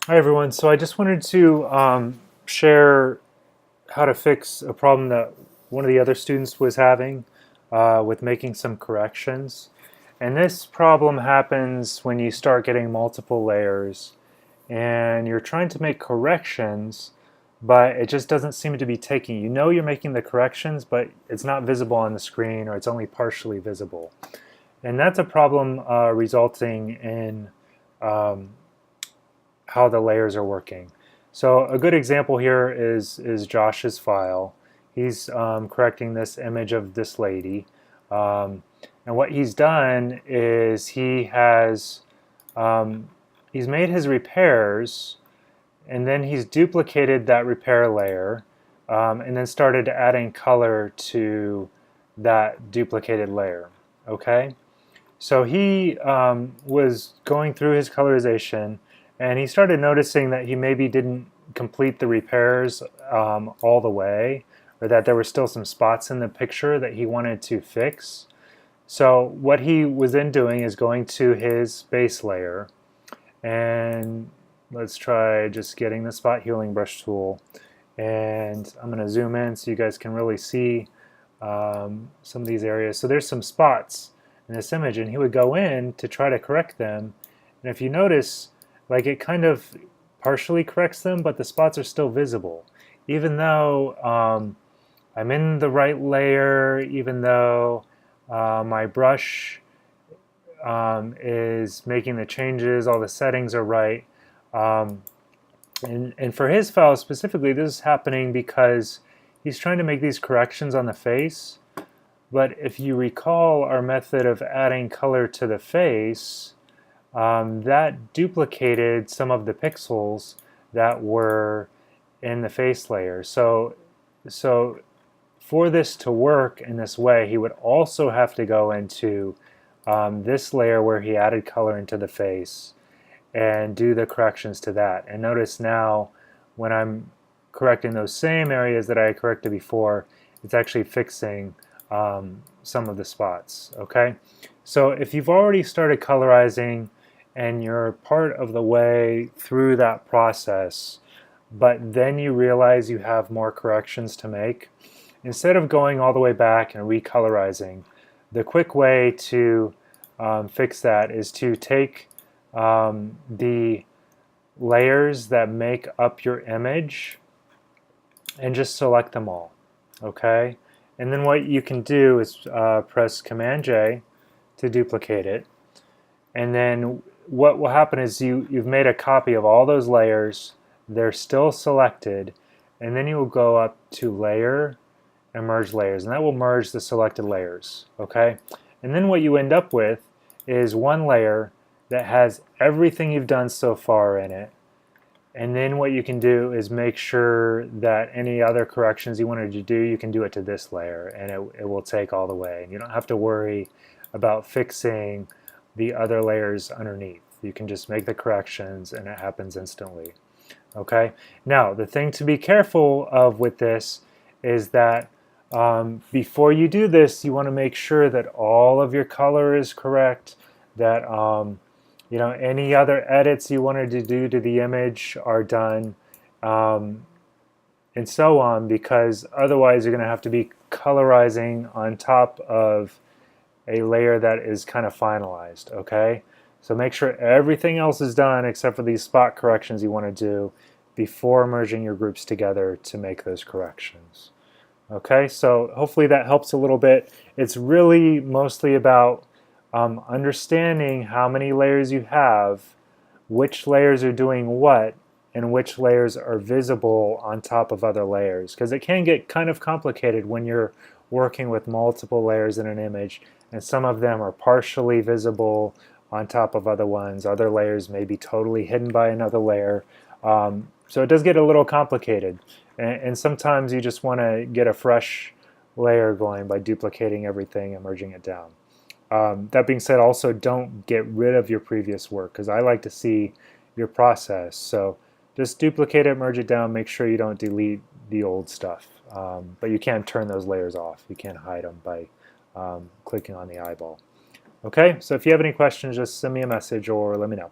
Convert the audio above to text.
Hi everyone. So I just wanted to share how to fix a problem that one of the other students was having with making some corrections. And this problem happens when you start getting multiple layers and you're trying to make corrections, but it just doesn't seem to be taking. You know you're making the corrections, but it's not visible on the screen, or it's only partially visible. And that's a problem resulting in um, how the layers are working. So a good example here is Josh's file. He's correcting this image of this lady. Um, and what he's done is he's made his repairs, and then he's duplicated that repair layer, and then started adding color to that duplicated layer. Okay? So he was going through his colorization, and he started noticing that he maybe didn't complete the repairs all the way, or that there were still some spots in the picture that he wanted to fix. So what he was then doing is going to his base layer, and let's try just getting the spot healing brush tool, and I'm going to zoom in so you guys can really see some of these areas. So there's some spots in this image, and he would go in to try to correct them. And if you notice, like, it kind of partially corrects them, but the spots are still visible. Even though I'm in the right layer, even though my brush is making the changes, all the settings are right. Um, and for his file specifically, this is happening because he's trying to make these corrections on the face. But if you recall our method of adding color to the face, that duplicated some of the pixels that were in the face layer. So for this to work in this way, he would also have to go into this layer where he added color into the face and do the corrections to that. And notice now when I'm correcting those same areas that I corrected before, it's actually fixing some of the spots. Okay, so if you've already started colorizing and you're part of the way through that process, but then you realize you have more corrections to make, instead of going all the way back and recolorizing, the quick way to fix that is to take the layers that make up your image and just select them all. Okay, and then what you can do is press Command J to duplicate it, and then what will happen is you've made a copy of all those layers. They're still selected, and then you will go up to Layer and Merge Layers, and that will merge the selected layers. Okay, and then what you end up with is one layer that has everything you've done so far in it. And then what you can do is make sure that any other corrections you wanted to do, you can do it to this layer, and it will take all the way. And you don't have to worry about fixing the other layers underneath. You can just make the corrections and it happens instantly. Okay, now the thing to be careful of with this is that before you do this, you want to make sure that all of your color is correct, that any other edits you wanted to do to the image are done, and so on, because otherwise you're going to have to be colorizing on top of a layer that is kind of finalized. Okay, so make sure everything else is done except for these spot corrections you want to do before merging your groups together to make those corrections. Okay, so hopefully that helps a little bit. It's really mostly about understanding how many layers you have, which layers are doing what, and which layers are visible on top of other layers. Because it can get kind of complicated when you're working with multiple layers in an image, and some of them are partially visible on top of other ones. Other layers may be totally hidden by another layer. So it does get a little complicated. And sometimes you just want to get a fresh layer going by duplicating everything and merging it down. That being said, also don't get rid of your previous work, because I like to see your process. So just duplicate it, merge it down, make sure you don't delete the old stuff. But you can turn those layers off. You can't hide them by clicking on the eyeball. Okay, so if you have any questions, just send me a message or let me know.